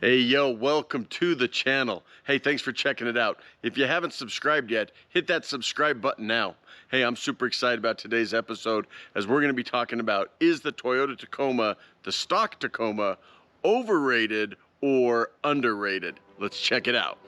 Hey, yo, welcome to the channel. Hey, thanks for checking it out. If you haven't subscribed yet, hit that subscribe button now. Hey, I'm super excited about today's episode as we're gonna be talking about, is the Toyota Tacoma, the stock Tacoma, overrated or underrated? Let's check it out.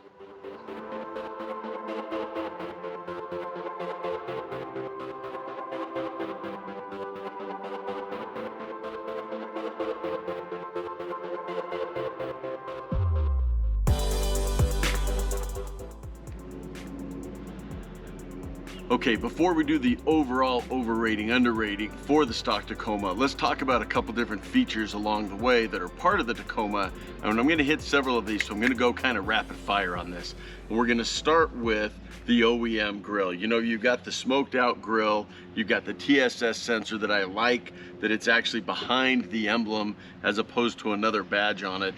Okay, before we do the overall overrating, underrating for the stock Tacoma, let's talk about a couple different features along the way that are part of the Tacoma. And I'm gonna hit several of these, so I'm gonna go kind of rapid fire on this. And we're gonna start with the OEM grill. You know, you've got the smoked out grill, you've got the TSS sensor that I like, that it's actually behind the emblem as opposed to another badge on it.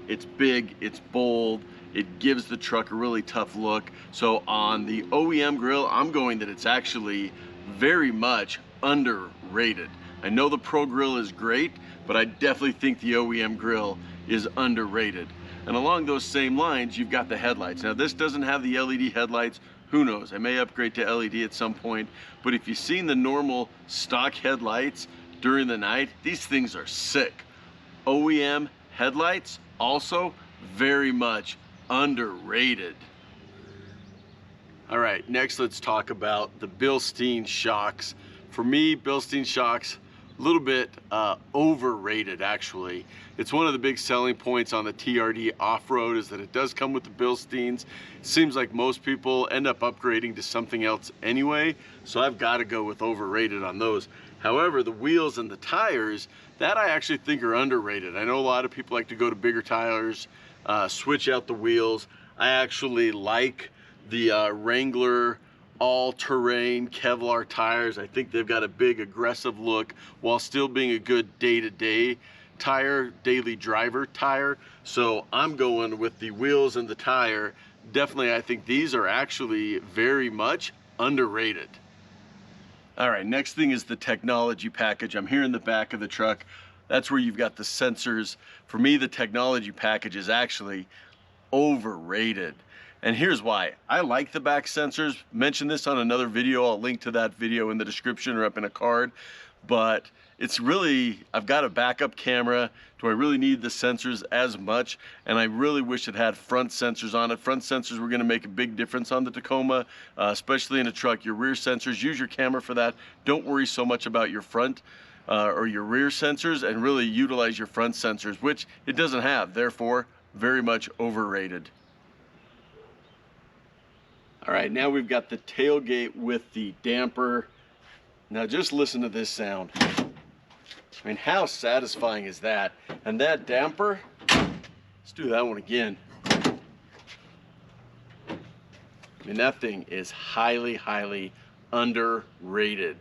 It's big, it's bold, it gives the truck a really tough look. So on the OEM grill, I'm going that it's actually very much underrated. I know the Pro grill is great, but I definitely think the OEM grill is underrated. And along those same lines, you've got the headlights. Now this doesn't have the LED headlights. Who knows? I may upgrade to LED at some point, but if you've seen the normal stock headlights during the night, these things are sick. OEM headlights also very much underrated. All right, next let's talk about the Bilstein Shocks. For me, Bilstein Shocks, a little bit overrated actually. It's one of the big selling points on the TRD Off-road is that it does come with the Bilsteins. It seems like most people end up upgrading to something else anyway, so I've got to go with overrated on those. However, the wheels and the tires, that I actually think are underrated. I know a lot of people like to go to bigger tires, switch out the wheels. I actually like the Wrangler all-terrain Kevlar tires. I think they've got a big aggressive look while still being a good day-to-day tire, daily driver tire. So I'm going with the wheels and the tire. Definitely, I think these are actually very much underrated. All right, next thing is the technology package. I'm here in the back of the truck. That's where you've got the sensors. For me, the technology package is actually overrated. And here's why. I like the back sensors. Mentioned this on another video. I'll link to that video in the description or up in a card. But it's really, I've got a backup camera. Do I really need the sensors as much? And I really wish it had front sensors on it. Front sensors were gonna make a big difference on the Tacoma, especially in a truck. Your rear sensors, use your camera for that. Don't worry so much about your front or your rear sensors, and really utilize your front sensors, which it doesn't have, therefore very much overrated. All right, now we've got the tailgate with the damper. Now just listen to this sound. I mean, how satisfying is that? And that damper, let's do that one again. I mean, that thing is highly, highly underrated.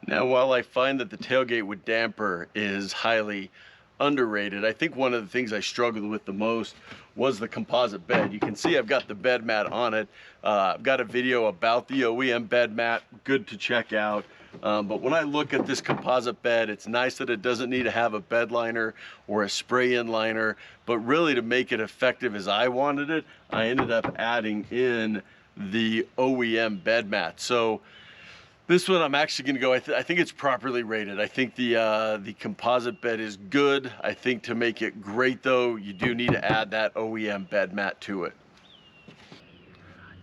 Now, while I find that the tailgate with damper is highly underrated, I think one of the things I struggled with the most was the composite bed. You can see I've got the bed mat on it. I've got a video about the OEM bed mat, good to check out. But when I look at this composite bed, it's nice that it doesn't need to have a bed liner or a spray-in liner, but really to make it effective as I wanted it, I ended up adding in the OEM bed mat. So this one I'm actually going to go, I think it's properly rated. I think the composite bed is good. I think to make it great though, you do need to add that OEM bed mat to it.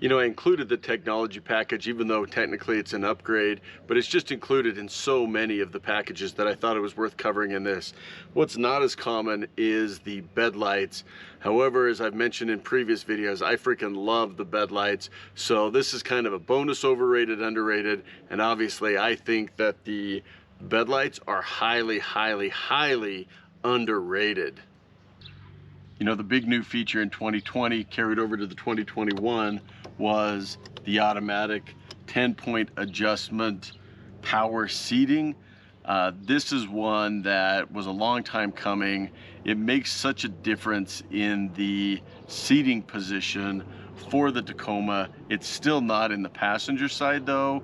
You know, I included the technology package, even though technically it's an upgrade, but it's just included in so many of the packages that I thought it was worth covering in this. What's not as common is the bed lights. However, as I've mentioned in previous videos, I freaking love the bed lights. So this is kind of a bonus overrated, underrated, and obviously I think that the bed lights are highly, highly, highly underrated. You know, the big new feature in 2020 carried over to the 2021 was the automatic 10-point adjustment power seating. This is one that was a long time coming. It makes such a difference in the seating position for the Tacoma. It's still not in the passenger side though,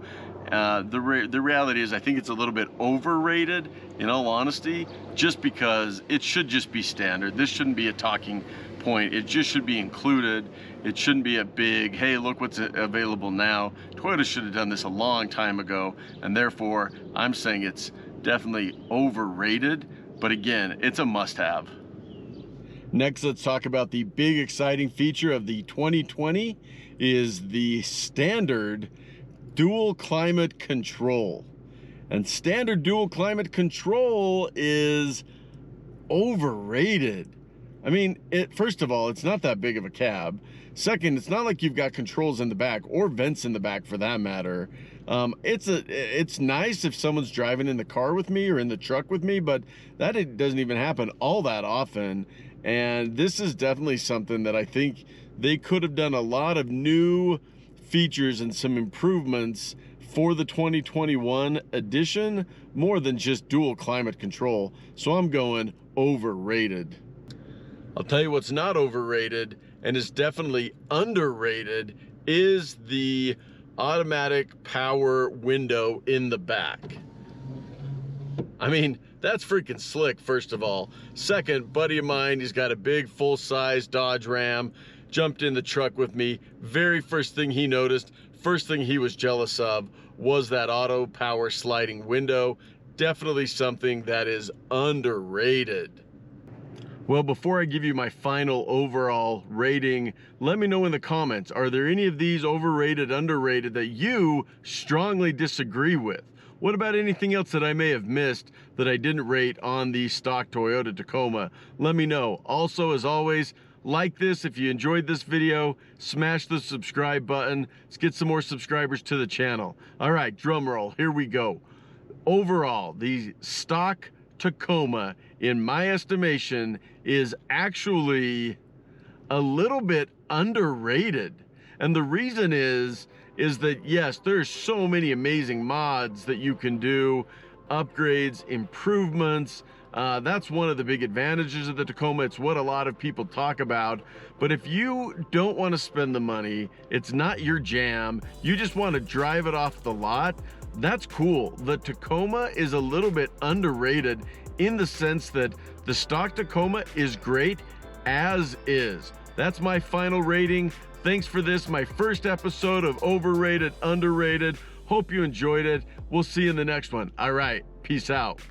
The reality is I think it's a little bit overrated, in all honesty, just because it should just be standard. This shouldn't be a talking point. It just should be included. It shouldn't be a big, hey, look what's available now. Toyota should have done this a long time ago, and therefore I'm saying it's definitely overrated, but again, it's a must-have. Next, let's talk about the big exciting feature of the 2020 is the standard dual climate control. And standard dual climate control is overrated. I mean, first of all, it's not that big of a cab. Second, it's not like you've got controls in the back or vents in the back for that matter. It's nice if someone's driving in the car with me or in the truck with me, but that doesn't even happen all that often. And this is definitely something that I think they could have done a lot of new features and some improvements for the 2021 edition, more than just dual climate control. So I'm going overrated. I'll tell you what's not overrated and is definitely underrated is the automatic power window in the back. I mean, that's freaking slick, first of all. Second, buddy of mine, he's got a big full-size Dodge Ram, jumped in the truck with me. Very first thing he noticed, first thing he was jealous of was that auto power sliding window. Definitely something that is underrated. Well, before I give you my final overall rating, let me know in the comments, are there any of these overrated, underrated that you strongly disagree with? What about anything else that I may have missed that I didn't rate on the stock Toyota Tacoma? Let me know. Also, as always, like this if you enjoyed this video, smash the subscribe button. Let's get some more subscribers to the channel. All right, drum roll, here we go. Overall, the stock Tacoma, in my estimation, is actually a little bit underrated. And the reason is that yes, there's so many amazing mods that you can do, upgrades, improvements. That's one of the big advantages of the Tacoma. It's what a lot of people talk about. But if you don't want to spend the money, it's not your jam, you just want to drive it off the lot, that's cool. The Tacoma is a little bit underrated in the sense that the stock Tacoma is great as is. That's my final rating. Thanks for this, my first episode of Overrated, Underrated. Hope you enjoyed it. We'll see you in the next one. All right, peace out.